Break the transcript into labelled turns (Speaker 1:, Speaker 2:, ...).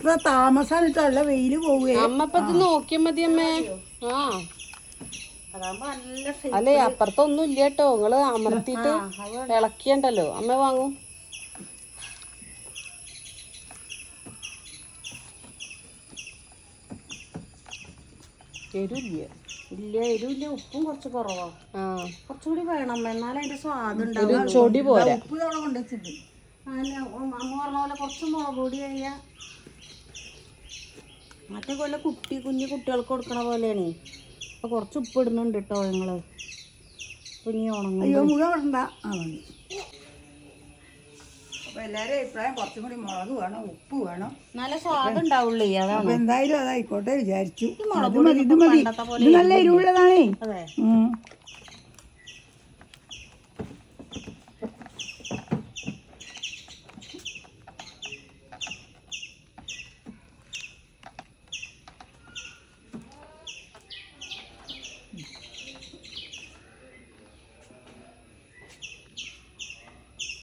Speaker 1: എത്ര താമസാണ് വെയില് പോവേ.
Speaker 2: അമ്മ ഇപ്പൊ ഇത് നോക്കിയാ മതി അമ്മേ. ആ
Speaker 1: അതാകുമ്പോ നല്ല
Speaker 2: അല്ലേ അപ്പുറത്തൊന്നും ഇല്ല കേട്ടോ. നിങ്ങള് അമർത്തിട്ട് ഇളക്കിയണ്ടല്ലോ. അമ്മ വാങ്ങൂ. എരുല്ല
Speaker 1: ഇല്ല എരിവില്ല. ഉപ്പും കുറച്ച് കുറവാ. കുറച്ചുകൂടി വേണം എന്നാലും അതിന്റെ സ്വാദ്
Speaker 2: ഒരു ചൊടി പോരാ.
Speaker 1: ഉപ്പ് അവിടെ കൊണ്ടുവച്ചിട്ടുണ്ട്. അങ്ങനെ അമ്മ പറഞ്ഞ പോലെ കുറച്ച് മുളക് പൊടി കഴിയാ. മറ്റേ പോലെ കുഞ്ഞു കുട്ടികൾക്ക് കൊടുക്കണ പോലെയാണ്. അപ്പൊ കുറച്ച് ഉപ്പ് ഇടുന്നുണ്ട് കേട്ടോ ഞങ്ങള്. കുഞ്ഞി ഉണങ്ങ. അപ്പൊ എല്ലാരും അഭിപ്രായം കുറച്ചും കൂടി മുളക് വേണം, ഉപ്പ് വേണം, നല്ല സ്വാദ് ഉണ്ടാവുള്ളൂ. അതാണ് എന്തായാലും അതായിക്കോട്ടെ വിചാരിച്ചു. ഇത് മതി, ഇത് മതി. ഇത് നല്ല എരിവുള്ളതാണേ. അതെ